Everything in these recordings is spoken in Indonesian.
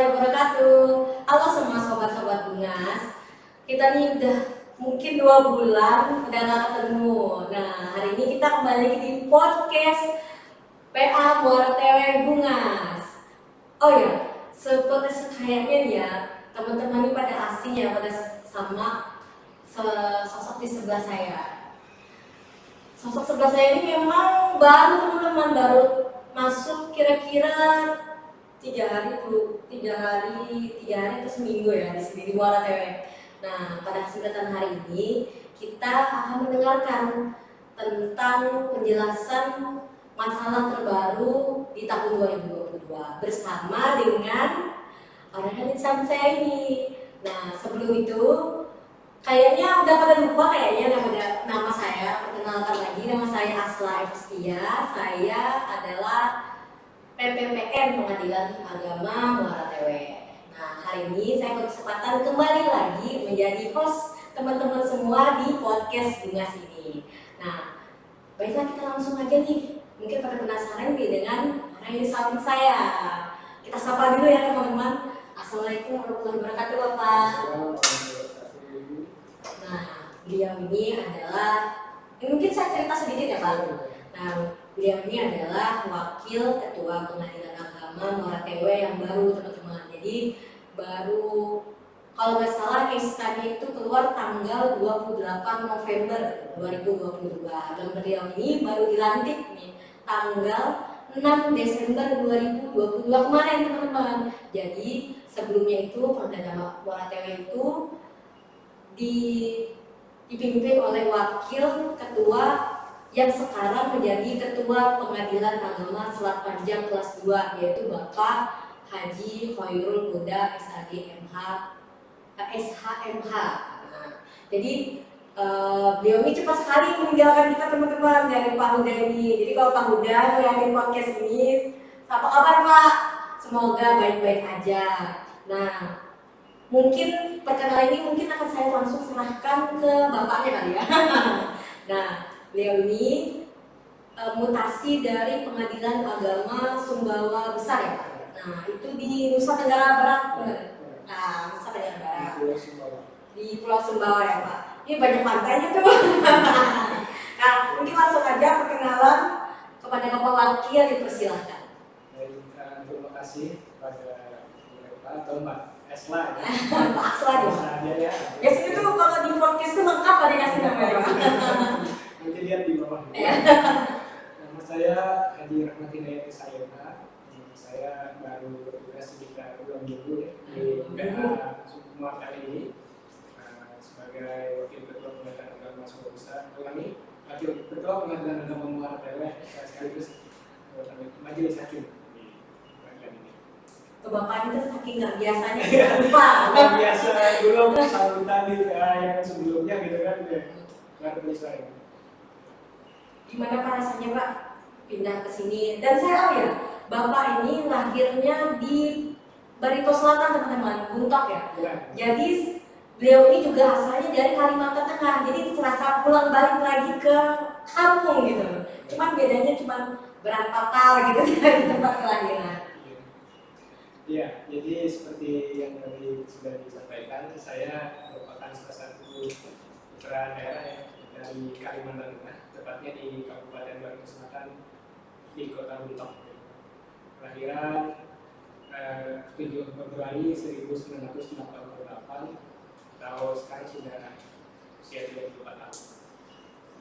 warahmatullahi wabarakatuh. Halo semua sobat-sobat Bungas. Kita nih udah mungkin 2 bulan udah gak ketemu. Nah, hari ini kita kembali lagi di podcast PA Muara Tewe Bungas. Oh ya, seperti kayaknya nih ya, teman-teman ini pada asing ya, pada sama sosok di sebelah saya. Sosok sebelah saya ini memang baru teman-teman, baru masuk kira-kira 3 hari atau seminggu ya di sini di Muara Tewe. Nah, pada kesempatan hari ini kita akan mendengarkan tentang penjelasan masalah terbaru di tahun 2022 bersama dengan orang yang sama saya ini. Nah, sebelum itu kayaknya udah pada lupa nama saya. Perkenalkan lagi, nama saya Asla Evestia. Saya adalah PPPN Pengadilan Agama Muara Tewe. Nah, hari ini saya berkesempatan kembali lagi menjadi host teman-teman semua di podcast Bungas ini. Nah, baiklah kita langsung aja nih. Mungkin pada penasaran nih dengan orang yang di samping saya. Kita sapa dulu ya teman-teman. Assalamualaikum warahmatullahi wabarakatuh, Bapak. Nah, beliau ini adalah, mungkin saya cerita sedikit ya Pak. Nah, beliau ini adalah wakil ketua Pengadilan Agama Muara Tewe yang baru teman-teman. Jadi baru, kalau nggak salah SK-nya itu keluar tanggal 28 November 2022 dan beliau ini baru dilantik nih tanggal 6 Desember 2022 kemarin teman-teman. Jadi sebelumnya itu Pengadilan Muara Tewe itu dipimpin oleh wakil ketua yang sekarang menjadi ketua Pengadilan Agama Selat Panjang kelas 2, yaitu Bapak Haji Khairul Huda SHMH. Nah, jadi beliau ini cepat sekali meninggalkan kita teman-teman dari Pak Huda ini. Jadi kalau Pak Huda ngeliatin podcast ini, apa kabar Pak? Semoga baik-baik aja. Nah, mungkin perkenalan ini mungkin akan saya langsung serahkan ke bapaknya kali ya. Nah, beliau ini mutasi dari Pengadilan Agama Sumbawa Besar ya Pak. Nah, itu di Nusa Tenggara Barat. Nah, Nusa Tenggara Barat. Di Pulau Sumbawa ya Pak. Ini banyak pantainya tuh. Nah, mungkin langsung aja perkenalan kepada Bapak Wakil, dipersilahkan. Terima kasih kepada Pak atau Mbak Esla ya. Pak Asla ya. Biasanya tuh kalau di podcast itu lengkap ada kasih namanya Pak. Nanti lihat di bawah. Nama saya Haji Rahmat Hidayat Sayena. Saya baru bertugas sekitar 2 minggu ya di PA Muara Tewe ini sebagai wakil ketua Pengadilan Agama Sumbawa Besar. Wakil ketua Pengadilan Agama Muara Tewe sekaligus majelis hakim di pengadilan ini. Bapak itu saking nggak biasanya lupa. Nggak biasa belum tahun tadi yang sebelumnya gitu kan nggak bisa ya. Gimana Pak rasanya Pak pindah ke sini? Dan saya tahu ya, Bapak ini lahirnya di Barito Selatan teman-teman, Buntok ya. Jadi beliau ini juga asalnya dari Kalimantan Tengah. Jadi serasa pulang balik lagi ke kampung gitu. Cuman bedanya berapa kali gitu dari tempat kelahiran. Iya, jadi seperti yang tadi sudah disampaikan, saya merupakan salah satu putra daerah ya, dari Kalimantan Tengah, tepatnya di Kabupaten Barito Selatan di Kota Buntok. Kelahiran 7 Februari 1988, tahun sekarang sudah usia 34 tahun.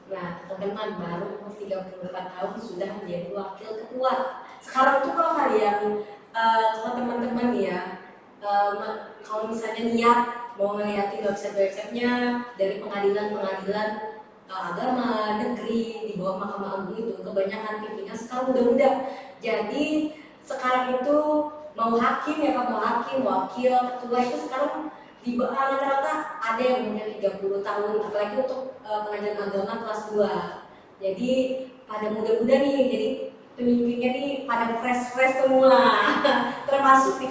Nah, teman-teman baru umur 34 tahun sudah menjadi wakil ketua. Sekarang tuh kalau kalian kalau teman-teman ya, kalau misalnya niat mau ngeliatin website-nya dari pengadilan-pengadilan agama negeri di bawah Mahkamah Agung itu kebanyakan pimpinan sekarang muda-muda. Jadi sekarang itu mau hakim ya Pak, mau hakim, wakil, ketua itu sekarang di rata-rata ada yang umurnya 30 tahun, apalagi untuk pengadilan agama kelas 2. Jadi pada muda-muda nih, jadi pemimpinnya nih pada fresh semua. Termasuk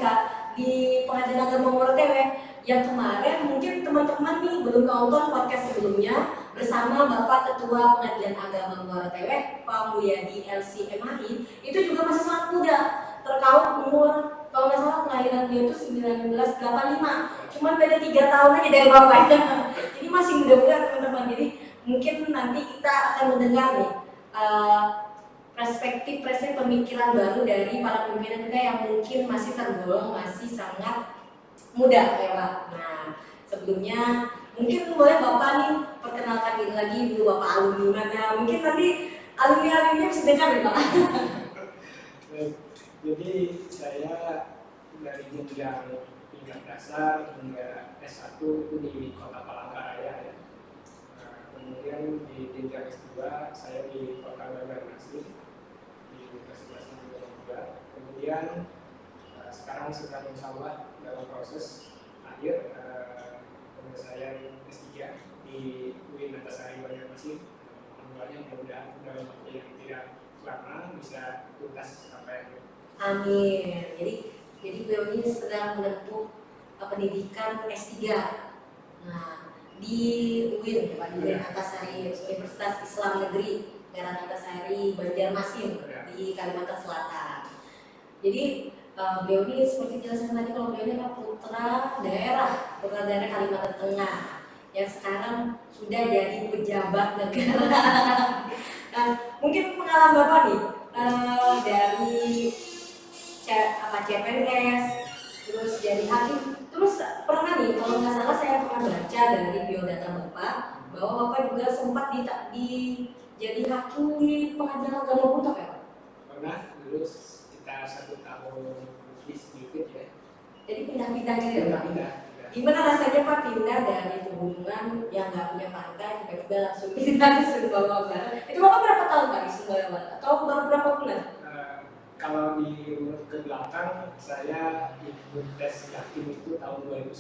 di Pengadilan Agama Muara Tewe yang kemarin mungkin teman-teman nih belum nonton podcast sebelumnya bersama Bapak Ketua Pengadilan Agama Muara Tewe, Pak Mulyadi LC MHI, itu juga masih sangat muda, terkait umur kalau nggak salah kelahiran dia itu 1985, cuman beda 3 tahun aja dari bapaknya. Jadi masih muda-muda teman-teman. Jadi mungkin nanti kita akan mendengar nih perspektif pemikiran baru dari para pimpinan kita yang mungkin masih tergolong masih sangat muda ya Pak. Nah sebelumnya mungkin boleh Bapak nih perkenalkan diri lagi dulu, Bapak alumni mana, mungkin nanti alumni bisa dengar nih Pak. Jadi saya dari jenjang tingkat dasar hingga S1 itu di Kota Palangkaraya ya. Kemudian di jenjang S2 saya di Kota Banjarmasin di Universitas Indonesia. Kemudian sekarang sedang insyaallah dalam proses akhir penyelesaian S3 di UIN Antasari Banjarmasin. Semuanya mudah-mudahan dalam waktu yang tidak lama bisa tuntas sampai akhir. Amin. Jadi beliau ini sedang menempuh pendidikan S3. Nah, di UIN, Pak, di UIN Antasari Universitas Islam Negeri Daerah Antasari Banjarmasin di Kalimantan Selatan. Jadi beliau ini seperti jelaskan tadi, kalau beliau ini putra daerah Kalimantan Tengah yang sekarang sudah jadi pejabat negara. Nah, mungkin pengalaman Bapak nih dari CPNS, terus jadi hakim, terus pernah nih kalau nggak salah saya pernah baca dari biodata Bapak bahwa Bapak juga sempat jadi hakim di Pengadilan Agama Buntok ya Pak? Pernah, dulu sekitar 1 tahun lebih sedikit ya. Jadi pindah-pindah gitu ya Pak? Pindah. Gimana rasanya Pak pindah dari pegunungan yang nggak punya pantai tiba-tiba langsung pindah ke Sumbawa Barat? Itu Bapak berapa tahun Pak di Sumbawa Barat? Atau baru berapa bulan? Kalau di ke belakang saya ikut tes hakim itu tahun 2010.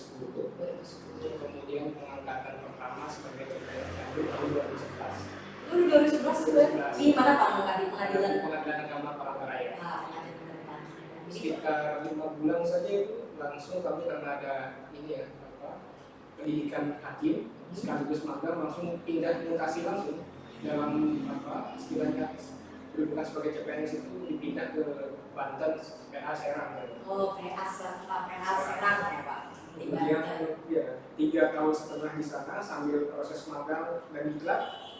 Kemudian pengangkatan pertama sebagai CPNS tahun 2011. 2011 di mana Pak? Di Pengadilan Agama Palangkaraya. Pengadilan Palangkaraya. Sekitar 5 bulan saja itu langsung kami karena ada pendidikan hakim sekaligus magang langsung pindah lokasi langsung dalam istilahnya berhubungan sebagai CPNS itu dipindah ke Banten, PH Serang. Oh, PH Serang ya Pak. Di Kemudian Banten. ya 3 tahun setengah di sana sambil proses magang dan diklat,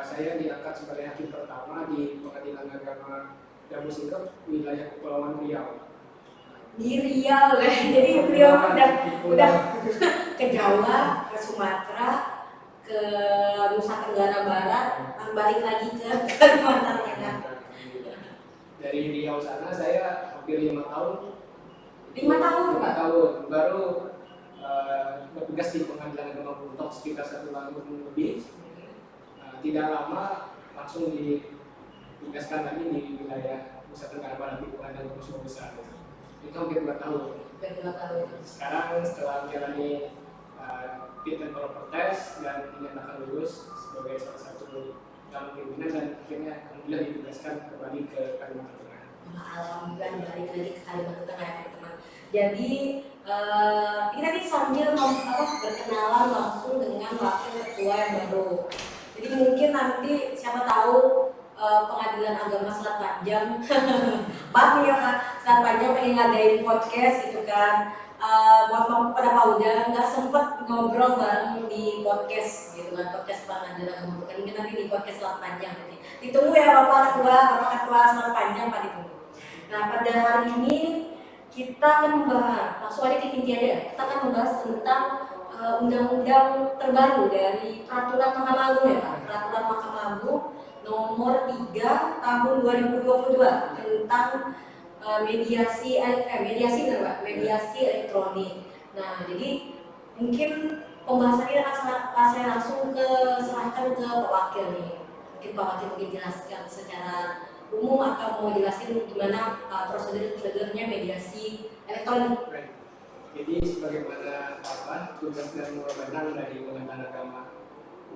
saya diangkat sebagai hakim pertama di Pengadilan Agama Damu Singkep wilayah Kepulauan Riau. Di Riau ya, jadi beliau udah ke Jawa, ke Sumatera, ke Nusa Tenggara Barat, balik lagi ke Kalimantan Tengah. Dari Riau sana saya hampir 5 tahun. 5 tahun Pak? 5 tahun baru bertugas di Pengadilan Agama Buntok sekitar 1 tahun lebih. Tidak lama langsung ditugaskan lagi di wilayah Nusa Tenggara Barat di Pengadilan Agama Besar. Itu hampir 2 tahun. Sekarang setelah menjalani fit and proper test dan dinyatakan lulus sebagai salah satu calon pimpinan dan akhirnya alhamdulillah ditugaskan kembali ke Kalimantan Tengah. Alhamdulillah balik lagi ke Kalimantan Tengah ya teman-teman. Jadi ini tadi sambil berkenalan langsung dengan wakil ketua yang baru. Jadi mungkin nanti siapa tahu Pengadilan Agama Selat Panjang, Pak nih ya Pak, Selat Panjang pengen ngadain podcast gitu kan. Mohon maaf kepada Pak Uda nggak sempet ngobrol bareng di podcast gitu kan, podcast Pengadilan Agama Buntok. Mungkin nanti di podcast Selat Panjang nanti. Ditunggu ya Bapak Ketua Selat Panjang Pak, ditunggu. Nah pada hari ini kita akan membahas, langsung aja ke inti aja. Kita akan membahas tentang undang-undang terbaru dari Peraturan Mahkamah Agung ya Pak. Peraturan Mahkamah Agung nomor 3 tahun 2022 tentang mediasi elektronik. Nah, jadi mungkin pembahasannya akan saya langsung serahkan ke Pak Wakil nih. Mungkin Pak Wakil mungkin jelaskan secara umum atau mau jelasin gimana prosedurnya mediasi elektronik. Jadi sebagaimana tugas dan wewenang dari Kementerian Agama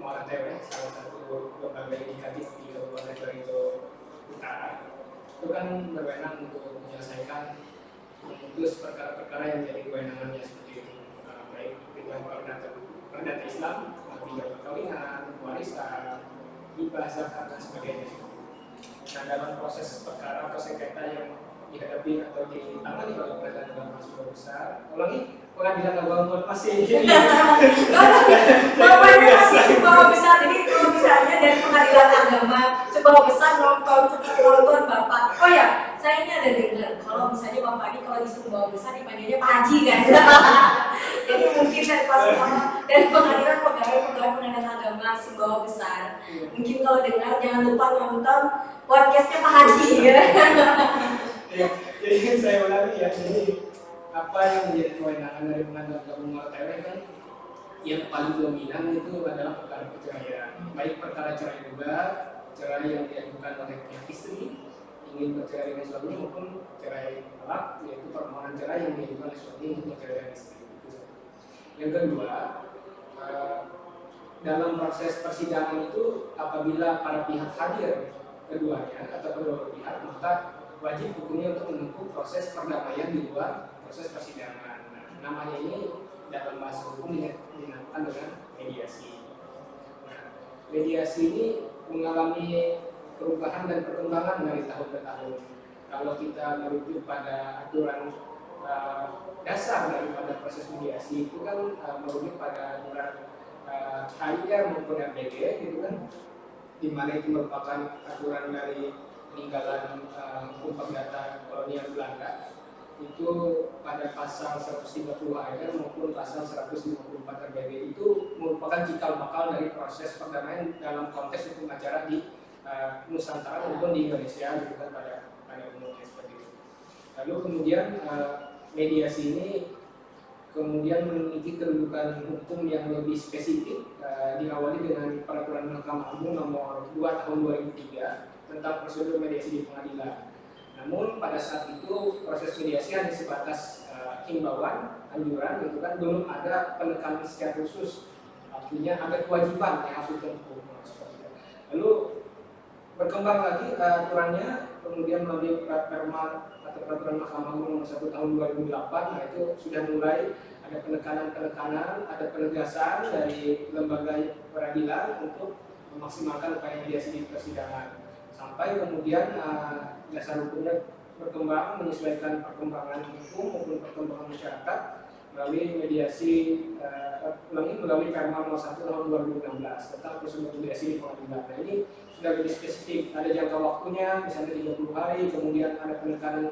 Muara Tewe, salah satu lembaga yudikatif di Kabupaten Barito Utara, itu kan berwenang untuk menyelesaikan memutus perkara-perkara yang menjadi kewenangannya seperti itu, baik dengan perdata Islam, bidang perkawinan, warisan, hibah, zakat dan sebagainya. Nah dalam proses perkara atau sengketa yang dihadapi atau ditangani oleh pengadilan agama Sumbawa Besar. Ulangi, pengadilan agama masih Bapaknya masih Sumbawa Besar, jadi kalau misalnya dari pengadilan agama Sumbawa Besar nonton bapak. Oh ya, saya ini ada dengar kalau misalnya bapak ini kalau di Sumbawa Besar dipanggilnya Pak Haji kan. Jadi mungkin dari pengadilan pengadilan agama Sumbawa Besar. Mungkin kalau dengar jangan lupa nonton podcastnya Pak Haji ya. Ya, jadi saya ulangi ya, jadi apa yang menjadi kewenangan dari pengadilan agama OTW kan yang paling dominan itu adalah perkara perceraian, baik perkara cerai bebas, cerai yang diajukan oleh pihak istri ingin bercerai dengan suami maupun cerai talak, yaitu permohonan cerai yang diajukan oleh suami untuk bercerai dengan istri. Yang kedua, dalam proses persidangan itu apabila para pihak hadir keduanya atau kedua pihak, maka wajib hukumnya untuk menempuh proses perdamaian di luar proses persidangan. Nah, namanya ini dalam bahasa hukum dinamakan dengan mediasi. Nah, mediasi ini mengalami perubahan dan perkembangan dari tahun ke tahun. Kalau kita merujuk pada aturan dasar daripada proses mediasi itu kan merujuk pada aturan HIR maupun RBG gitu kan, di mana itu merupakan aturan dari peninggalan hukum perdata kolonial Belanda. Itu pada pasal 130 HIR maupun pasal 154 RBG itu merupakan cikal bakal dari proses perdamaian dalam konteks hukum acara di Nusantara maupun di Indonesia gitu kan pada umumnya seperti itu. Lalu kemudian mediasi ini kemudian memiliki kedudukan hukum yang lebih spesifik, diawali dengan peraturan Mahkamah Agung nomor 2 tahun 2003 tentang prosedur mediasi di pengadilan. Namun pada saat itu proses mediasi hanya sebatas himbauan, anjuran, gitu kan, belum ada penekanan secara khusus, artinya ada kewajiban yang harus ditempuh. Lalu berkembang lagi aturannya, kemudian melalui perma atau peraturan Mahkamah Agung nomor 1 tahun 2008, nah itu sudah mulai ada penekanan, ada penegasan dari lembaga peradilan untuk memaksimalkan upaya mediasi di persidangan. Sampai kemudian dasar hukumnya berkembang menyesuaikan perkembangan hukum maupun perkembangan masyarakat melalui mediasi melalui Perma nomor 1 tahun 2016 tentang prosedur mediasi di pengadilan. Nah, ini sudah lebih spesifik, ada jangka waktunya misalnya 30 hari, kemudian ada penekanan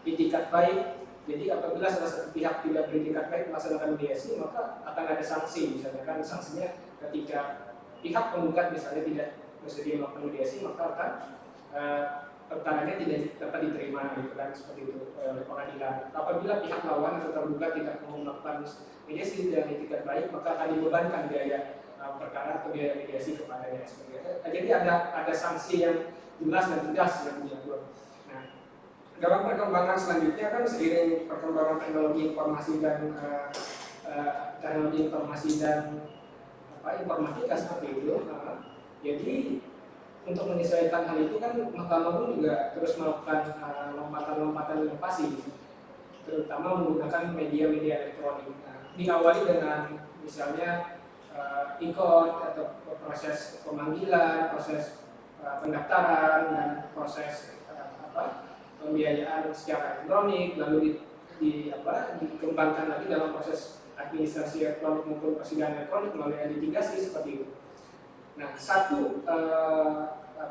itikat baik. Jadi apabila salah satu pihak tidak beritikat baik melaksanakan mediasi, maka akan ada sanksi. Misalnya kan sanksinya ketika pihak penggugat misalnya tidak bersedia melakukan mediasi, maka akan perkaranya tidak dapat diterima gitu kan, seperti itu oleh pengadilan. Apabila pihak lawan atau tergugat tidak mau melakukan mediasi dan itikat baik, maka akan dibebankan biaya perkara atau biaya mediasi kepadanya seperti itu. Jadi ada sanksi yang jelas dan tegas yang diatur. Nah, dalam perkembangan selanjutnya kan seiring perkembangan teknologi informasi dan informatika seperti itu, jadi untuk menyesuaikan hal itu kan Mahkamah Agung juga terus melakukan lompatan-lompatan inovasi, terutama menggunakan media-media elektronik. Diawali dengan misalnya e-court atau proses pemanggilan, proses pendaftaran dan proses pembiayaan secara elektronik, lalu dikembangkan lagi dalam proses administrasi elektronik maupun persidangan elektronik melalui litigasi seperti itu. Nah, satu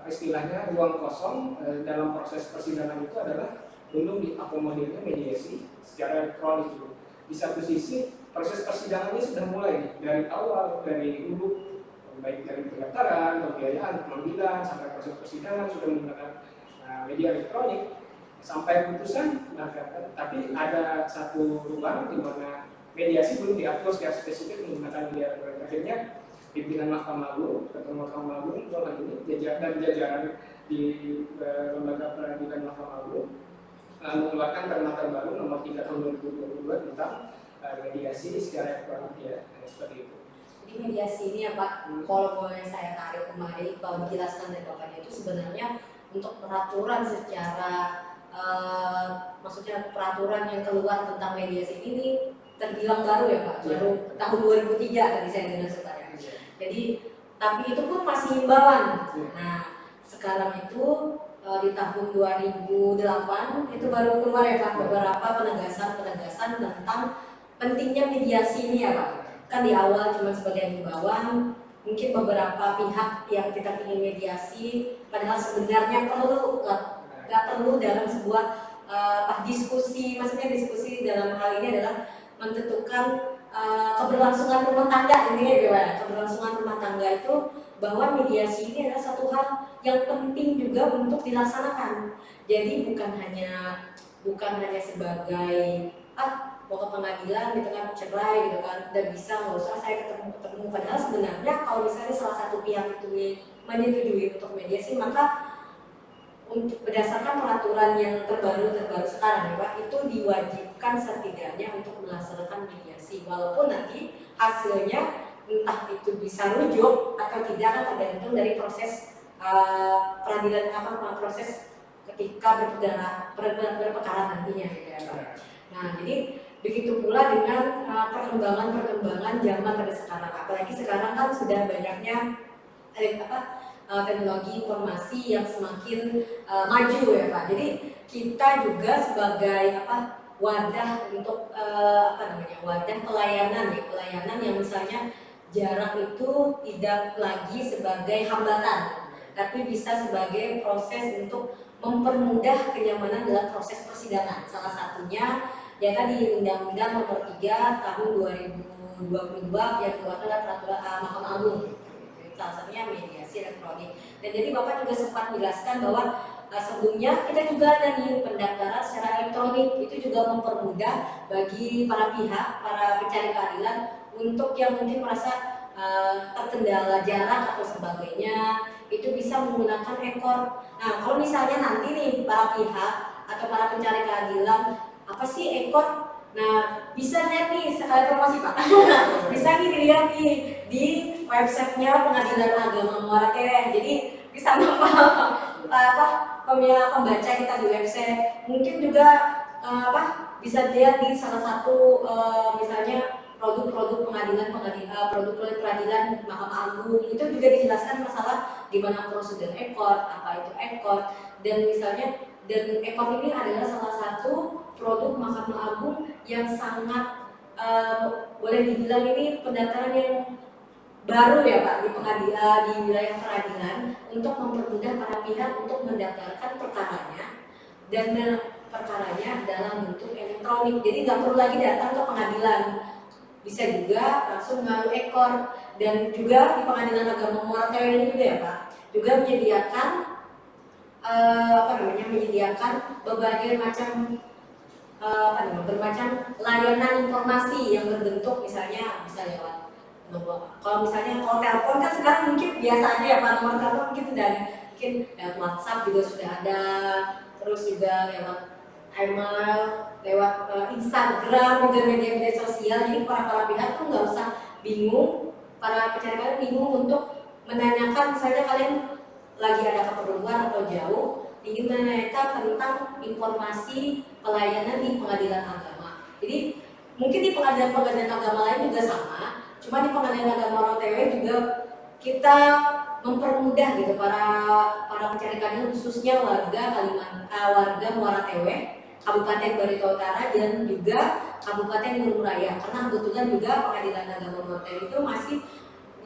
istilahnya ruang kosong dalam proses persidangan itu adalah belum diakomodirnya mediasi secara elektronik. Di satu sisi proses persidangannya sudah mulai dari awal, dari dulu, baik dari pendaftaran, pembiayaan, pemanggilan sampai proses persidangan sudah menggunakan media elektronik sampai putusan. Nah, tapi ada satu ruang di mana mediasi belum diatur secara spesifik menggunakan media elektronik. Akhirnya pimpinan Mahkamah Agung, Ketua Mahkamah Agung, dan jajaran di lembaga peradilan Mahkamah Agung mengeluarkan perma terbaru nomor 3 tahun 2022 tentang mediasi secara elektronik ya, seperti itu. Jadi mediasi ini ya Pak, kalau boleh saya tarik kembali, kalau dijelaskan dari Bapaknya itu sebenarnya untuk peraturan secara maksudnya peraturan yang keluar tentang mediasi ini terbilang baru ya Pak, baru tahun 2003 tadi saya dengar sebenarnya. Jadi tapi itu pun masih himbauan. Nah sekarang itu di tahun 2008 itu baru keluar ya Pak beberapa penegasan tentang pentingnya mediasi ini ya Pak. Kan di awal cuma sebagai himbauan, mungkin beberapa pihak yang kita ingin mediasi, padahal sebenarnya perlu nggak perlu dalam sebuah diskusi, maksudnya diskusi dalam hal ini adalah menentukan keberlangsungan rumah tangga ini ya gimana? Keberlangsungan rumah tangga itu bahwa mediasi ini adalah satu hal yang penting juga untuk dilaksanakan. Jadi bukan hanya sebagai mau ke pengadilan gitu kan cerai gitu kan dan bisa nggak usah saya ketemu padahal sebenarnya kalau misalnya salah satu pihak itu menyetujui untuk mediasi maka untuk berdasarkan peraturan yang terbaru sekarang ya Pak itu diwajibkan setidaknya untuk melaksanakan mediasi walaupun nanti hasilnya entah itu bisa rujuk atau tidak kan tergantung dari proses peradilan proses ketika berperkara nantinya gitu ya Pak. Nah jadi begitu pula dengan perkembangan zaman pada sekarang apalagi sekarang kan sudah banyaknya teknologi informasi yang semakin maju ya Pak. Jadi kita juga sebagai wadah untuk wadah pelayanan yang misalnya jarak itu tidak lagi sebagai hambatan, tapi bisa sebagai proses untuk mempermudah kenyamanan dalam proses persidangan. Salah satunya ya tadi Undang-Undang Nomor 3 Tahun 2022 yang keluar adalah peraturan Mahkamah Agung. Salah satunya mediasi elektronik. Dan jadi Bapak juga sempat menjelaskan bahwa sebelumnya kita juga ada di pendaftaran secara elektronik itu juga mempermudah bagi para pihak, para pencari keadilan untuk yang mungkin merasa terkendala jarak atau sebagainya itu bisa menggunakan ekor. Nah kalau misalnya nanti nih para pihak atau para pencari keadilan apa sih ekor? Nah bisa lihat nih sekali promosi Pak. Bisa nih dilihat nih di websitenya Pengadilan Agama Muara Tewe. Jadi bisa pembaca kita di website. Mungkin juga bisa dilihat di salah satu misalnya produk-produk produk-produk peradilan Mahkamah Agung itu juga dijelaskan masalah di mana prosedur ekor, apa itu ekor dan misalnya dan ekor ini adalah salah satu produk Mahkamah Agung yang sangat boleh dibilang ini pendaftaran yang baru ya Pak di pengadilan di wilayah peradilan untuk mempermudah para pihak untuk mendaftarkan perkaranya dan perkaranya dalam bentuk elektronik. Jadi nggak perlu lagi datang ke pengadilan, bisa juga langsung melalui ekor dan juga di Pengadilan Agama Muara Tewe ini juga ya Pak juga menyediakan berbagai macam bermacam layanan informasi yang berbentuk misalnya bisa lewat kalau telepon kan sekarang mungkin biasa aja ya Pak nomor telepon mungkin mungkin lewat WhatsApp juga sudah ada terus juga lewat email lewat Instagram juga media-media sosial jadi para pihak tuh nggak usah bingung para pencari keadilan bingung untuk menanyakan misalnya kalian lagi ada keperluan atau jauh ingin menanyakan tentang informasi pelayanan di pengadilan agama. Jadi mungkin di pengadilan agama lain juga sama, cuma di Pengadilan Agama Muara Tewe juga kita mempermudah gitu para pencari keadilan khususnya warga Muara Tewe, Kabupaten Barito Utara dan juga Kabupaten Burung Raya karena kebetulan juga Pengadilan Agama Muara Tewe itu masih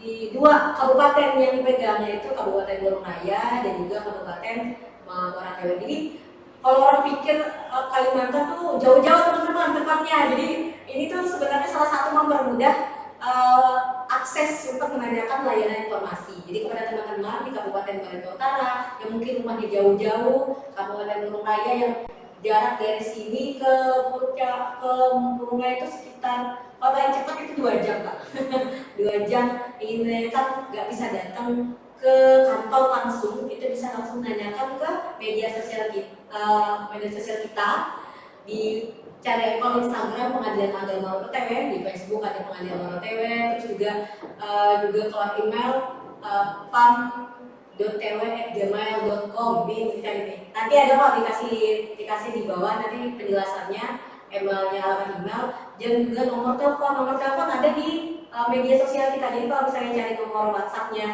di dua kabupaten yang dipegangnya itu Kabupaten Burung Raya dan juga Kabupaten Muara Tewe. Jadi kalau orang pikir Kalimantan tuh jauh-jauh teman-teman tempatnya. Jadi ini tuh sebenarnya salah satu mempermudah akses untuk menanyakan layanan informasi. Jadi kepada teman-teman di Kabupaten Barito Utara yang mungkin rumahnya jauh-jauh, Kabupaten Burung Raya yang jarak dari sini ke Burung Raya itu sekitar kalau yang cepat itu 2 jam Pak. 2 jam ingin kan nggak bisa datang ke kantor langsung itu bisa langsung menanyakan ke media sosial kita di cari akun Instagram Pengadilan Agama Muara Tewe, di Facebook ada Pengadilan Muara Tewe, terus juga kalau email pam.tewe@gmail.com ini nanti ada kok dikasih di bawah nanti penjelasannya emailnya alamat email dan juga nomor telepon ada di media sosial kita jadi kalau misalnya cari nomor WhatsAppnya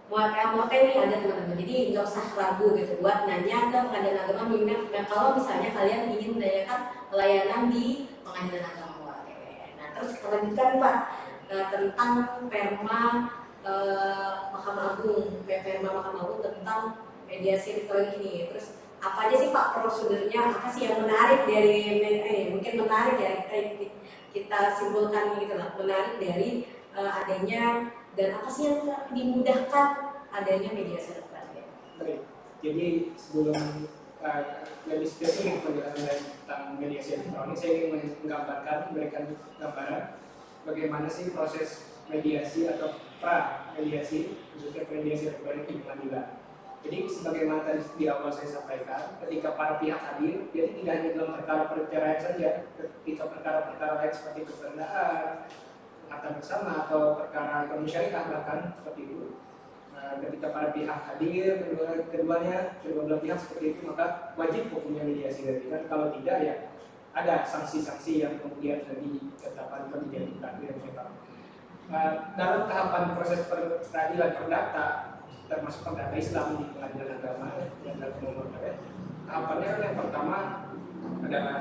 mau nih ada teman-teman, jadi nggak usah ragu gitu buat nanya ke pengadilan agama kalau misalnya kalian ingin menanyakan pelayanan di pengadilan agama. Nah terus kita lanjutkan Pak tentang perma Mahkamah Agung, perma Mahkamah Agung tentang mediasi elektronik ini. Terus apa aja sih Pak prosedurnya? Apa sih yang menarik dari mungkin menarik ya kita simpulkan gitu lah, menarik dari adanya dan apa sih yang dimudahkan adanya mediasi elektronik? Baik, jadi sebelum lebih spesifik penjelasan tentang mediasi elektronik, saya ingin memberikan gambaran bagaimana sih proses mediasi atau pra mediasi, khususnya mediasi elektronik di pengadilan. Jadi sebagaimana tadi di awal saya sampaikan, ketika para pihak hadir, jadi tidak hanya dalam perkara-perkara saja, ketika perkara-perkara lain seperti kepercayaan, harta bersama atau perkara ekonomi syariah bahkan seperti itu. Ketika para pihak hadir, kedua belah pihak seperti itu, maka wajib hukumnya mediasi. Dan kalau tidak ya ada sanksi-sanksi yang kemudian ditetapkan atau dijatuhkan. Dalam tahapan proses peradilan perdata, termasuk perdata Islam di pengadilan agama yang dalam nomor tahapannya yang pertama adalah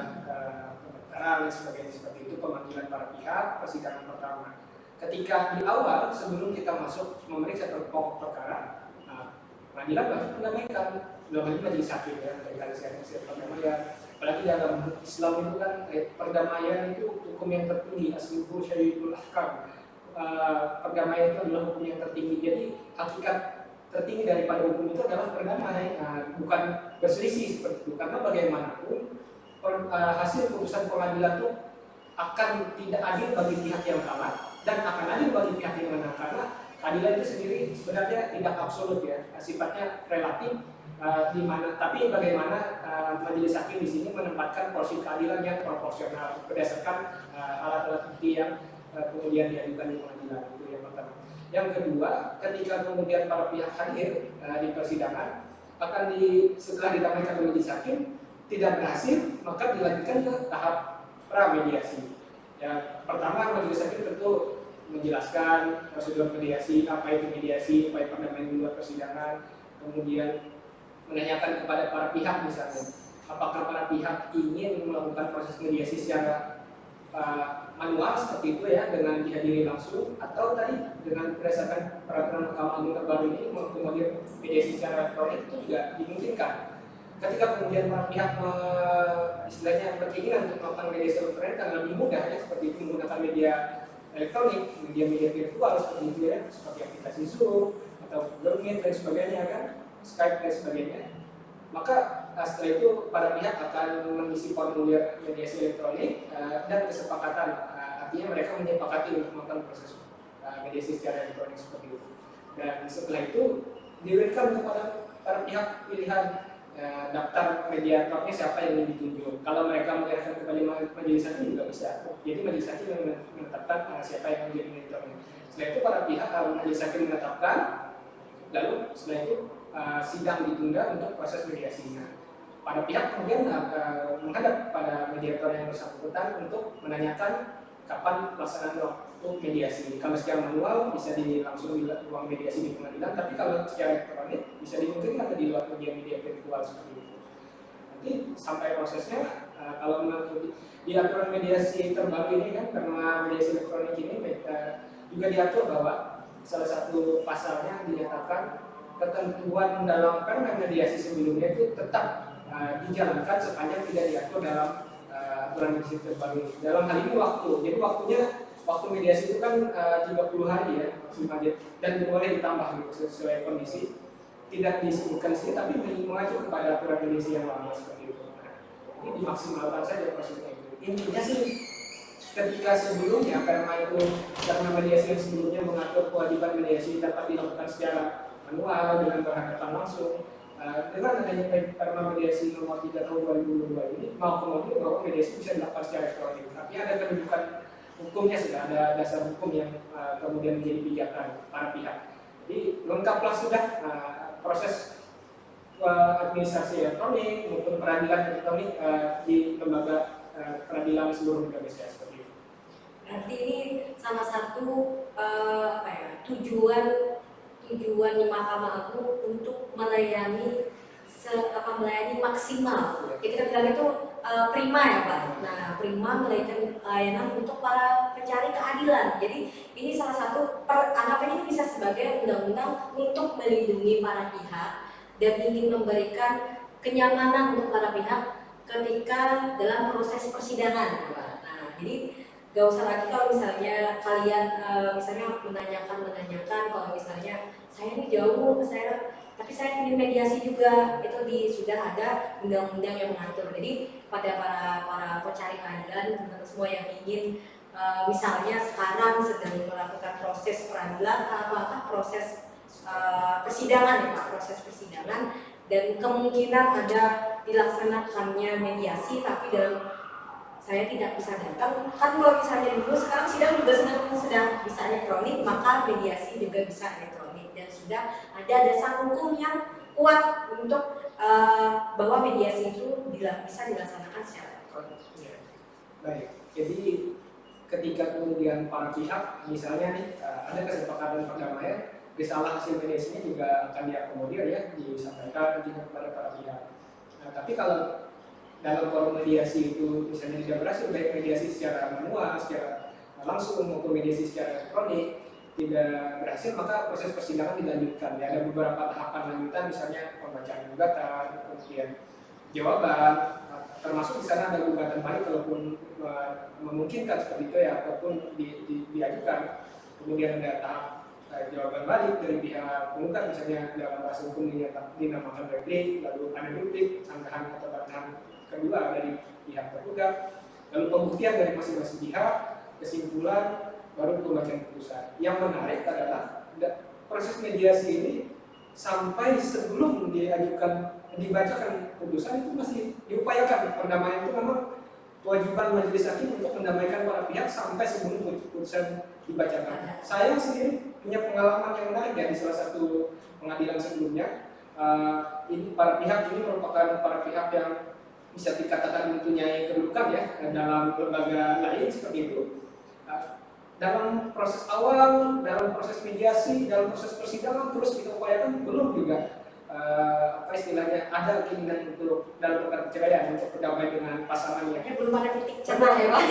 pendaftaran sebagainya seperti itu, pemanggilan para pihak, persidangan pertama. Ketika di awal sebelum kita masuk memeriksa pokok perkara, pengadilan wajib mendamaikan, dalam hal majelis hakim ya, dari saya perdamaian. Apalagi dalam Islam itu kan perdamaian itu hukum yang tertinggi, asluhu syariatul ahkam. Perdamaian itu adalah hukum yang tertinggi. Jadi hakikat tertinggi daripada hukum itu adalah perdamaian, bukan berselisih seperti itu. Karena bagaimanapun hasil putusan pengadilan itu akan tidak adil bagi pihak yang kalah dan akan adil bagi pihak yang menang, karena keadilan itu sendiri sebenarnya tidak absolut ya, sifatnya relatif di mana, tapi bagaimana majelis hakim di sini menempatkan porsi keadilan yang proporsional berdasarkan alat-alat bukti yang kemudian diajukan di pengadilan. Itu yang pertama. Yang kedua, ketika kemudian para pihak hadir di persidangan, setelah didamaikan oleh majelis hakim tidak berhasil, maka dilanjutkan ke tahap pra-mediasi. Ya, pertama majelis hakim tentu menjelaskan prosedur mediasi, apa itu mediasi, apa itu perdamaian di luar persidangan, kemudian menanyakan kepada para pihak misalnya, apakah para pihak ingin melakukan proses mediasi secara manual seperti itu ya, dengan dihadiri langsung, atau tadi dengan berdasarkan peraturan Mahkamah Agung terbaru ini mengakomodir mediasi secara elektronik, itu juga dimungkinkan. Ketika kemudian para pihak istilahnya berkeinginan untuk melakukan mediasi elektronik kan lebih mudah ya, seperti itu menggunakan media elektronik, media virtual seperti itu ya, seperti aplikasi Zoom atau Google Meet dan sebagainya kan, Skype dan sebagainya. Maka setelah itu para pihak akan mengisi formulir mediasi elektronik dan kesepakatan, artinya mereka menyepakati untuk melakukan proses mediasi secara elektronik seperti itu. Dan setelah itu diberikan kepada para pihak pilihan daftar mediatornya siapa yang ingin ditunjuk. Kalau mereka menyerahkan kepada majelis hakim juga bisa. Jadi majelis hakim yang menetapkan siapa yang menjadi mediatornya. Setelah itu para pihak majelis hakim menetapkan, lalu setelah itu sidang ditunda untuk proses mediasinya. Para pihak kemudian menghadap pada mediator yang bersangkutan untuk menanyakan kapan pelaksanaan waktu mediasi. Kalau secara manual bisa langsung di ruang mediasi di pengadilan, tapi kalau secara elektronik bisa dimungkinkan di luar media virtual seperti itu. Nanti sampai prosesnya kalau menurut di aturan mediasi terbaru ini kan, karena mediasi elektronik ini juga diatur bahwa salah satu pasalnya dinyatakan ketentuan dalam permen mediasi sebelumnya itu tetap dijalankan sepanjang tidak diatur dalam aturan mediasi terbaru ini. Dalam hal ini waktu, jadi waktu mediasi itu kan 30 hari ya maksimal, dan boleh ditambah gitu sesuai kondisi, tidak disebutkan sini tapi mengacu kepada aturan mediasi yang lama seperti itu. Nah, ini dimaksimalkan saja prosesnya itu. Intinya sih ketika sebelumnya karena mediasi yang sebelumnya mengatur kewajiban mediasi dapat dilakukan secara manual dengan berhadapan langsung, dengan adanya perma mediasi nomor 3 tahun 2022 ini mau kemudian bahwa mediasi bisa dilakukan secara elektronik. Artinya ada kedudukan hukumnya, sudah ada dasar hukum yang kemudian menjadi pijakan para pihak. Jadi lengkaplah sudah proses administrasi elektronik maupun peradilan elektronik di lembaga peradilan seluruh Indonesia seperti itu. Berarti ini salah satu tujuan tujuan Mahkamah Agung untuk melayani melayani maksimal. Jadi kita bilang itu prima ya Pak. Nah, prima melayani layanan untuk para pencari keadilan. Jadi ini salah satu anggapan ini bisa sebagai undang-undang untuk melindungi para pihak dan ingin memberikan kenyamanan untuk para pihak ketika dalam proses persidangan. Nah, jadi gak usah lagi kalau misalnya kalian misalnya menanyakan kalau misalnya saya ini jauh tapi saya ingin mediasi juga, itu sudah ada undang-undang yang mengatur. Jadi pada para pencari keadilan teman-teman semua yang ingin misalnya sekarang sedang melakukan proses peradilan proses persidangan ya Pak, proses persidangan dan kemungkinan ada dilaksanakannya mediasi tapi dalam saya tidak bisa datang, kan kalau misalnya dulu sekarang sidang juga sedang bisa elektronik, maka mediasi juga bisa elektronik dan sudah ada dasar hukum yang kuat untuk bahwa mediasi itu bisa dilaksanakan secara elektronik. Ya. Baik, jadi ketika kemudian para pihak misalnya nih ada kesepakatan perdamaian, risalah hasil mediasinya juga akan diakomodir ya, disampaikan nantinya kepada para pihak. Nah, tapi kalau dalam forum mediasi itu misalnya tidak berhasil, baik mediasi secara manual, secara langsung maupun mediasi secara elektronik tidak berhasil, maka proses persidangan dilanjutkan. Ya, ada beberapa tahapan lanjutan, misalnya pembacaan gugatan, kemudian jawaban, termasuk di sana ada gugatan balik kalaupun memungkinkan seperti itu ya, ataupun diajukan. Kemudian ada tahap jawaban balik dari pihak penggugat, misalnya dalam bahasa hukum dinamakan replik, lalu ada duplik, sanggahan atau bantahan kedua dari pihak tergugat, lalu pembuktian dari masing-masing pihak, kesimpulan, baru pembacaan putusan. Yang menarik adalah proses mediasi ini sampai sebelum dibacakan putusan itu masih diupayakan perdamaian. Itu memang kewajiban majelis hakim untuk mendamaikan para pihak sampai sebelum putusan dibacakan. Saya sendiri punya pengalaman yang menarik ya di salah satu pengadilan sebelumnya. Ini para pihak ini merupakan para pihak yang bisa dikatakan mempunyai kedudukan ya dalam lembaga lain seperti itu. Dalam proses awal, dalam proses mediasi, dalam proses persidangan terus kita upayakan belum juga istilahnya ada keinginan untuk dalam perkara perceraian untuk berdamai dengan pasangannya. Ya, belum ada titik cerah ya Pak.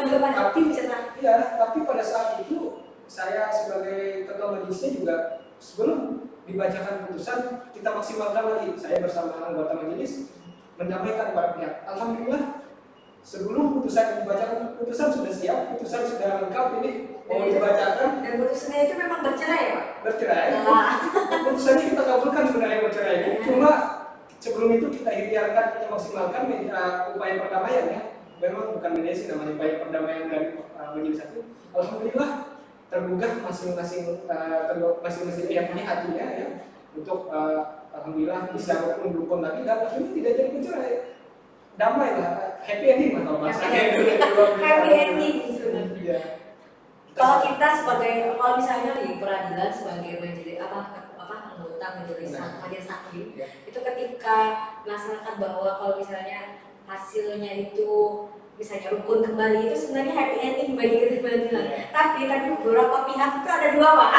Belum ada titik cerah. Ya, tapi pada saat itu saya sebagai ketua majelisnya juga sebelum dibacakan putusan kita maksimalkan lagi. Saya bersama anggota majelis mendamaikan para pihak. Alhamdulillah sebelum putusan dibacakan, putusan sudah siap, putusan sudah lengkap, ini mau dibacakan. Dan putusannya itu memang bercerai ya Pak? Bercerai. Putusannya kita kabulkan sebenarnya bercerai. Cuma sebelum itu kita ikhtiarkan, kita maksimalkan upaya perdamaian ya. Memang bukan mediasi, namanya upaya perdamaian dari majelis satu. Alhamdulillah tergugah masing-masing pihak punya hatinya ya untuk alhamdulillah bisa rukun lagi dan akhirnya tidak jadi bercerai. Damai lah, happy ending lah kalau bahasanya. Happy ending sebenarnya. Ya. Kalau kita kalau misalnya di peradilan sebagai majelis anggota majelis hakim Ya. itu ketika melaksanakan bahwa kalau misalnya hasilnya itu misalnya rukun kembali itu sebenarnya happy ending bagi kita peradilan. Tapi beberapa pihak itu ada dua Pak.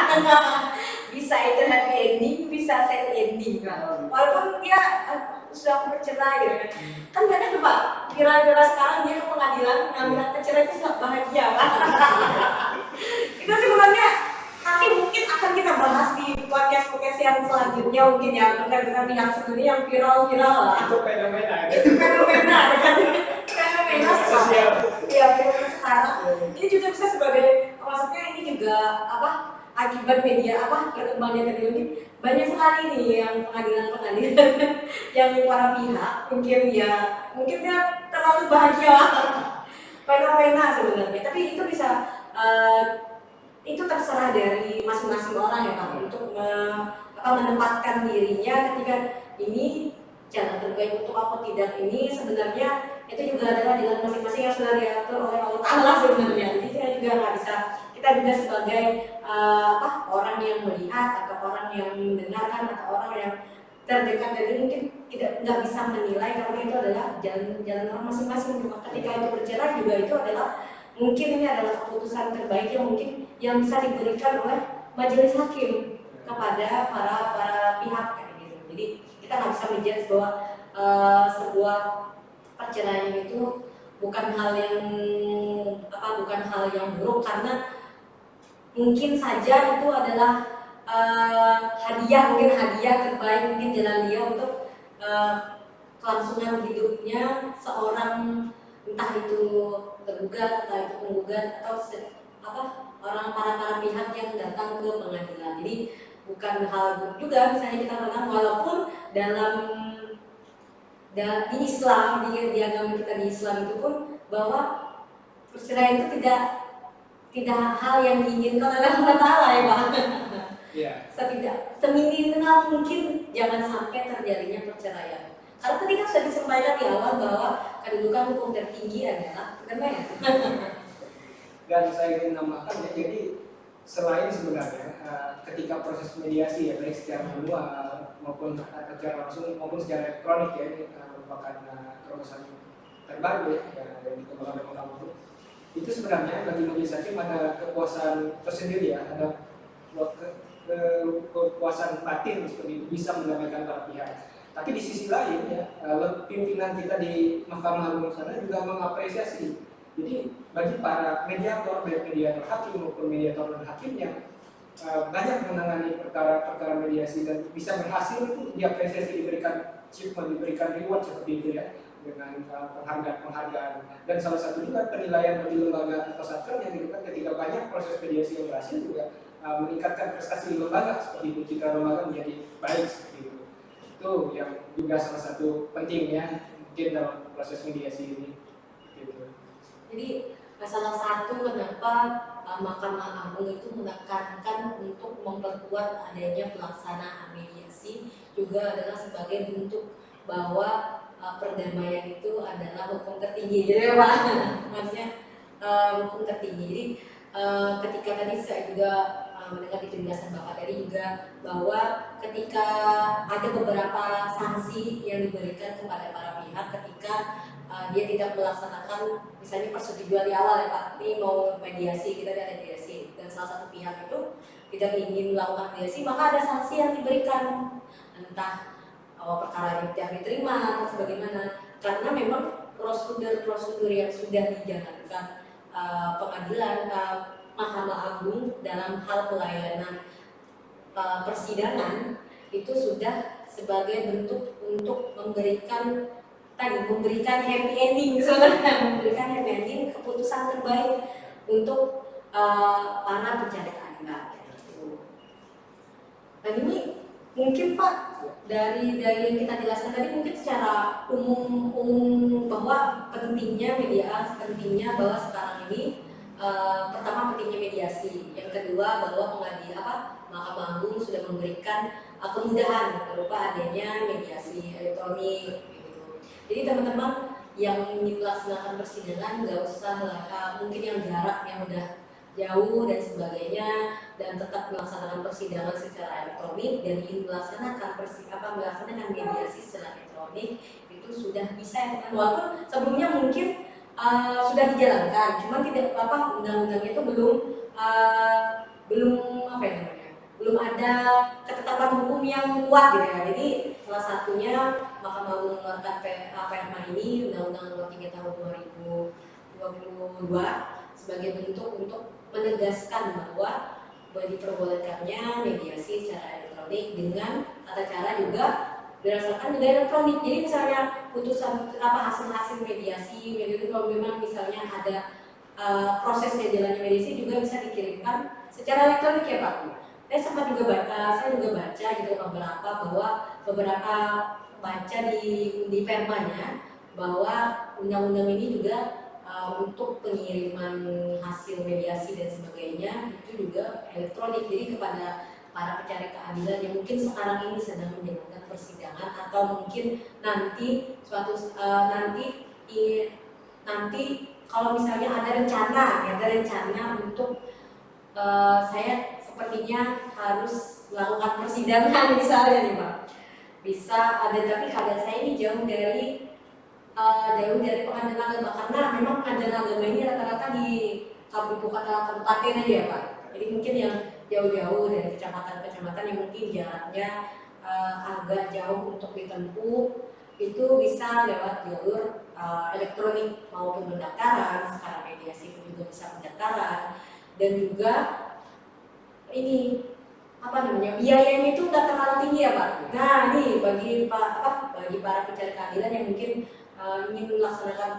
Bisa itu happy ending, bisa sad ending Pak. Walaupun dia sudah bercerai gitu kan. Kan banyak tuh Pak, viral-viral sekarang dia ke pengadilan ngambil akta cerai itu sudah bahagia Pak. Itu sebenarnya nanti mungkin akan kita bahas di podcast yang selanjutnya mungkin ya, bukan pihak sendiri yang viral lah. Itu fenomena. Itu fenomena sekarang. Iya, fenomena sekarang. Ini juga bisa sebagai, maksudnya ini juga akibat media perkembangan teknologi banyak sekali nih yang pengadilan yang para pihak mungkin dia terlalu bahagia fenomena sebenarnya, tapi itu bisa itu terserah dari masing-masing orang ya Pak untuk menempatkan dirinya ketika ini jalan terbaik untuk aku tidak. Ini sebenarnya itu juga adalah jalan masing-masing yang sudah diatur oleh Allah Ta'ala sebenarnya. Jadi saya juga nggak bisa, kita juga sebagai orang yang melihat atau orang yang mendengarkan atau orang yang terdekat dari mungkin nggak bisa menilai karena itu adalah jalan orang masing-masing. Ketika itu bercerai juga itu adalah mungkin ini adalah keputusan terbaik yang mungkin yang bisa diberikan oleh majelis hakim. kepada para pihak kayak gitu. Jadi kita nggak bisa menjudge bahwa sebuah perceraian itu bukan hal yang buruk, karena mungkin saja itu adalah mungkin hadiah terbaik, mungkin jalan dia untuk kelangsungan hidupnya seorang, entah itu tergugat, entah itu penggugat, atau para pihak yang datang ke pengadilan. Jadi bukan hal buruk juga misalnya kita bilang, walaupun di Islam, di agama kita di Islam itu pun, bahwa perceraian itu tidak hal yang diinginkan oleh Allah Ta'ala ya Pak. Seminimal mungkin jangan sampai terjadinya perceraian. Karena tadi kan sudah disampaikan di awal bahwa kedudukan hukum tertinggi adalah kedamaian. Dan saya ingin menambahkan ya, jadi selain sebenarnya ketika proses mediasi ya, baik secara manual maupun secara langsung maupun secara elektronik ya, ini merupakan terobosan terbaru ya yang dikembangkan oleh Mahkamah, itu sebenarnya bagi majelis hakim ada kepuasan tersendiri ya, ada kepuasan batin seperti itu, bisa mendamaikan para pihak. Tapi di sisi lain ya, pimpinan kita di Mahkamah Agung sana juga mengapresiasi. Jadi bagi para mediator, baik mediator hakim maupun mediator non hakim yang banyak menangani perkara-perkara mediasi dan bisa berhasil, itu diapresiasi, diberikan achievement, diberikan reward seperti itu ya, dengan penghargaan. Dan salah satu juga penilaian bagi lembaga atau satker yang diberikan ketika banyak proses mediasi yang berhasil juga meningkatkan prestasi lembaga seperti itu, jika lembaga menjadi baik seperti itu. Itu yang juga salah satu pentingnya mungkin dalam proses mediasi ini. Gitu. Jadi salah satu kenapa Mahkamah Agung itu menekankan untuk memperkuat adanya pelaksanaan mediasi juga adalah sebagai bentuk bahwa perdamaian itu adalah hukum tertinggi, jadi Pak, maksudnya hukum tertinggi. Jadi ketika tadi saya juga mendengar di penjelasan Bapak tadi juga bahwa ketika ada beberapa sanksi yang diberikan kepada para pihak ketika dia tidak melaksanakan misalnya persetujuan di awal ya Pak, ini mau mediasi, kita ada mediasi dan salah satu pihak itu tidak ingin melakukan mediasi, maka ada sanksi yang diberikan, entah perkara tidak diterima atau sebagaimana, karena memang prosedur yang sudah dijalankan pengadilan Mahkamah Agung dalam hal pelayanan persidangan itu sudah sebagai bentuk untuk memberikan happy ending sebenarnya, memberikan happy ending, keputusan terbaik untuk para pencari keadilan. Dan ini mungkin Pak dari yang kita jelaskan tadi mungkin secara umum bahwa pentingnya pentingnya bahwa sekarang ini pertama pentingnya mediasi, yang kedua bahwa Mahkamah Agung sudah memberikan kemudahan berupa adanya mediasi elektronik. Jadi teman-teman yang ingin melaksanakan persidangan nggak usah mungkin yang jaraknya udah jauh dan sebagainya dan tetap melaksanakan persidangan secara elektronik dan ingin melaksanakan mediasi secara elektronik itu sudah bisa ya, walaupun sebelumnya mungkin sudah dijalankan, cuman tidak undang-undangnya itu belum ada ketetapan hukum yang kuat gitu ya. Jadi salah satunya Mahkamah Agung mengeluarkan PMA ini, Undang-Undang Nomor 3 Tahun 2022 sebagai bentuk untuk menegaskan bahwa diperbolehkannya mediasi secara elektronik dengan tata cara juga berdasarkan juga elektronik. Jadi misalnya putusan hasil mediasi kalau memang misalnya ada prosesnya jalannya mediasi juga bisa dikirimkan secara elektronik ya Pak. Saya juga baca gitu beberapa baca di permanya bahwa undang-undang ini juga untuk pengiriman hasil mediasi dan sebagainya itu juga elektronik. Jadi kepada para pencari keadilan yang mungkin sekarang ini sedang menjalankan persidangan atau mungkin nanti kalau misalnya ada rencana untuk saya sepertinya harus melakukan persidangan misalnya nih Pak, bisa ada, tapi keadaan saya ini jauh dari pengadilan agama, karena memang pengadilan agama ini rata-rata di kabupaten aja ya Pak. Jadi mungkin yang jauh-jauh dari kecamatan-kecamatan yang mungkin jaraknya agak jauh untuk ditempuh, itu bisa lewat jalur elektronik maupun pendaftaran. Sekarang mediasi pun juga bisa pendaftaran, dan juga ini apa namanya, biayanya itu nggak terlalu tinggi ya Pak. Nah ini bagi bagi para pencari keadilan yang mungkin ingin melaksanakan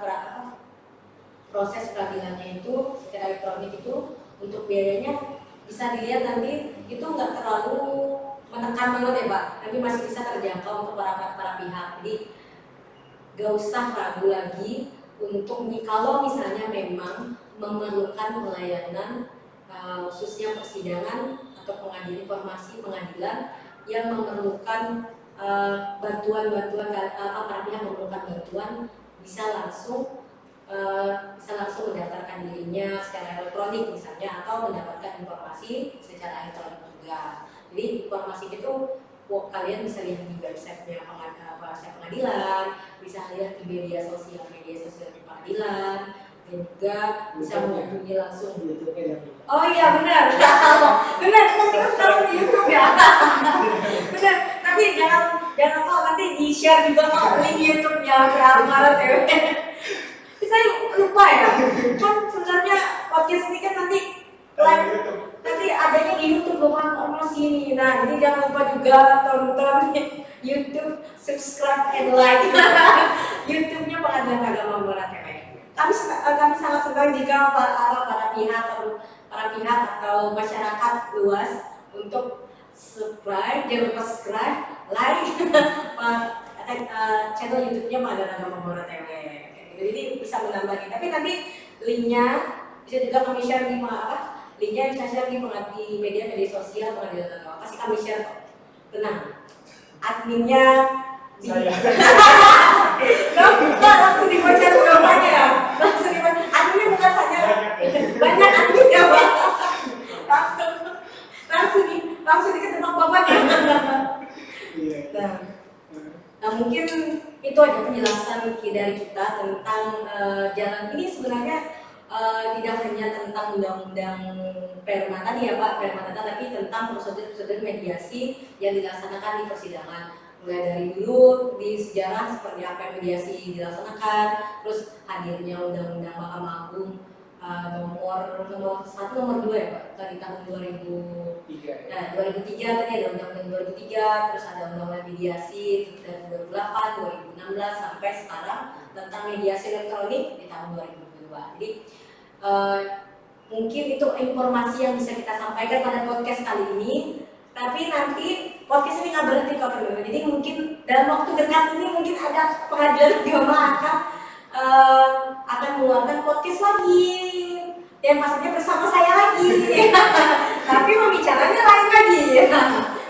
proses peradilannya itu secara elektronik itu, untuk biayanya bisa dilihat nanti itu nggak terlalu menekan banget ya Pak. Nanti masih bisa terjangkau untuk para pihak. Jadi gak usah ragu lagi untuk kalau misalnya memang memerlukan pelayanan khususnya persidangan atau informasi pengadilan yang memerlukan bantuan para pihak memerlukan bantuan, bisa langsung mendaftarkan dirinya secara elektronik misalnya, atau mendapatkan informasi secara elektronik juga. Jadi informasi itu kalian bisa lihat di websitenya pengadilan, bisa lihat di media sosial di pengadilan, dan juga bisa menghubungi langsung di YouTube-nya. Oh iya benar, benar kita sekarang di YouTube ya. Benar, tapi jangan kok nanti di share juga kok link YouTube-nya Amara TV. Saya lupa ya, kan sebenarnya podcast ini kan nanti live, nanti adanya di YouTube loh informasi ini. Nah jadi jangan lupa juga tonton YouTube, subscribe and like YouTube-nya Pengadilan Agama Amara TV. Kami sangat senang jika para pihak atau masyarakat luas untuk subscribe, jangan lupa subscribe, like channel YouTube-nya Pengadilan Agama Amara TV. Jadi bisa menambah nih. Tapi nanti linknya bisa juga kami share di linknya bisa share di media sosial Pengadilan Agama. Pasti kami share kok. Tenang. Adminnya saya. Langsung dibaca jawabannya ya. Langsung dibaca. Adminnya bukan saja banyak admin ya Pak. Langsung diketebak bapaknya. Nah mungkin itu aja penjelasan dari kita tentang jalan ini. Sebenarnya tidak hanya tentang undang-undang Perma tadi ya Pak, tapi tentang prosedur-prosedur mediasi yang dilaksanakan di persidangan. Mulai dari dulu di sejarah seperti apa mediasi dilaksanakan, terus hadirnya undang-undang Mahkamah Agung nomor 1 nomor 2 ya Pak, tadi tahun 2003. Nah 2003 tadi ada undang-undang 2003, terus ada undang-undang mediasi dari 2008, 2016 sampai sekarang tentang mediasi elektronik di tahun 2022. Jadi mungkin itu informasi yang bisa kita sampaikan pada podcast kali ini. Tapi nanti podcast ini nggak berhenti kok teman-teman. Jadi mungkin dalam waktu dekat ini mungkin ada Pengadilan Agama akan mengeluarkan podcast lagi, dan pastinya bersama saya lagi. Tapi pembicaranya lain lagi.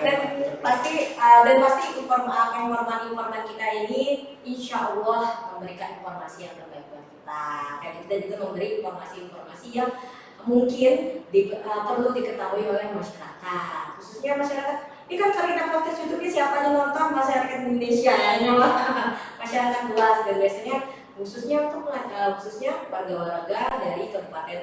Dan pasti informan kita ini insya Allah memberikan informasi yang terbaik buat kita. Dan kita juga memberi informasi yang mungkin perlu diketahui oleh masyarakat, khususnya masyarakat. Ini kan kalau kita podcast YouTube ini siapa yang nonton? Masyarakat Indonesia, masyarakat luas, dan biasanya khususnya warga-warga dari Kabupaten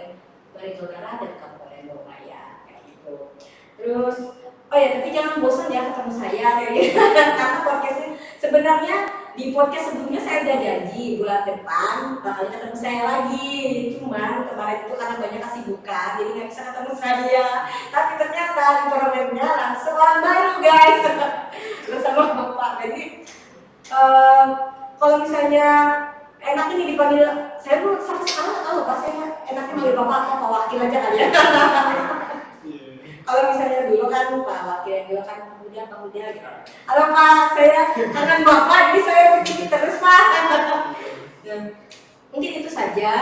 Barito Utara dan Kabupaten Bogor kayak gitu. Terus tapi jangan bosan ya ketemu saya kayak gitu. Karena podcast ini sebenarnya di podcast sebelumnya saya udah janji bulan depan bakal ketemu saya lagi. Cuman kemarin itu karena banyak kesibukan jadi nggak bisa ketemu saya. Tapi ternyata informannya langsung orang baru guys bersama Bapak. Jadi kalau misalnya enak ini dipanggil, saya pun sampai sekarang nggak tahu Pak, saya enaknya manggil Bapak atau Pak Wakil aja kali ya. Kalau misalnya dulu kan Pak Wakil yang dulu kan Pak Muda gitu. Kalau Pak saya kangen Bapak jadi saya begini terus Pak. Mungkin itu saja.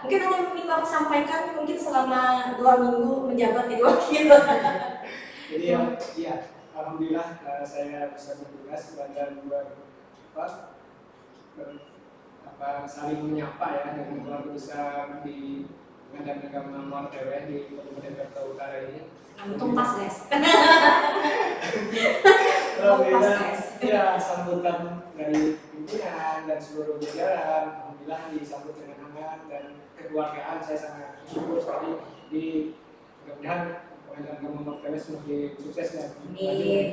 Mungkin ada yang ingin Bapak sampaikan mungkin selama 2 minggu menjabat jadi wakil. Jadi ya, alhamdulillah saya bisa bertugas sebagai saling menyapa ya dengan keluarga besar di Pengadilan Agama Amara TV di Kabupaten Barito Utara ini. Untung pas guys. Ya, sambutan dari pimpinan dan seluruh jajaran, alhamdulillah disambut dengan hangat dan kekeluargaan. Saya sangat bersyukur sekali. Di mudah-mudahan pengadilan agama Martele semakin sukses dan Amin.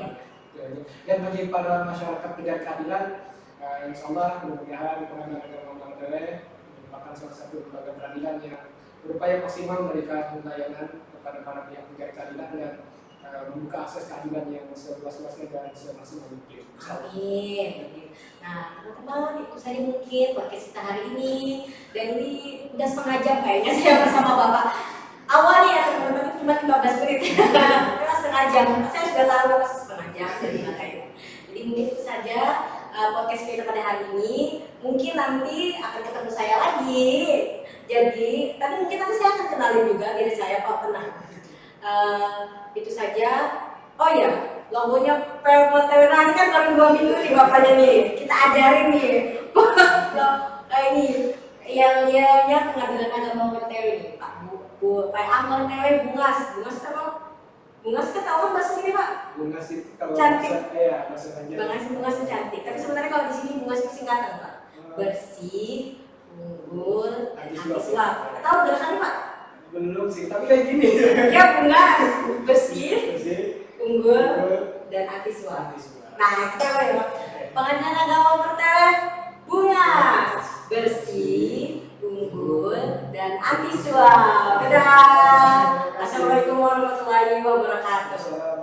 dan bagi para masyarakat pencari keadilan, insya Allah mudah-mudahan pengadilan agama Martele merupakan salah satu lembaga peradilan yang berupaya maksimal memberikan layanan kepada para pihak pencari keadilan dan membuka akses keadilan yang seluas-luasnya dan semaksimal mungkin. Amin. Nah, teman-teman, itu saja mungkin podcast kita hari ini. Dan ini udah setengah jam kayaknya saya bersama Bapak. Awalnya ya teman-teman itu cuma 15 menit. Karena setengah jam. Saya sudah tahu pasti setengah jam jadi makanya. Jadi mungkin itu saja podcast kita pada hari ini. Mungkin nanti akan ketemu saya lagi. Jadi, tapi mungkin nanti saya akan kenalin juga diri saya Pak Tenang. Itu saja. Oh ya, logonya PMTW ini kan baru 2 minggu nih bapaknya nih. Kita ajarin nih. Ini yang lianya pengadilan agama PMTW nih, Pak Pak Amar TW Bungas kan tahu kan bahasa ini Pak? Bungas itu kalau Cantik. bahasa Banjar. Bungas itu cantik. Tapi sebenarnya kalau di sini Bungas itu singkatan Pak. Bersih, unggul, anti suap. Tahu gerakannya Pak? Belum sih, tapi kayak gini. Ya Bungas, bersih, Bersih, unggul, dan anti suap. Nah, kita apa ya Pak? Pengadilan agama PMTW Bungas, bersih, unggul, dan anti suap. Dadah. Assalamualaikum warahmatullahi wabarakatuh.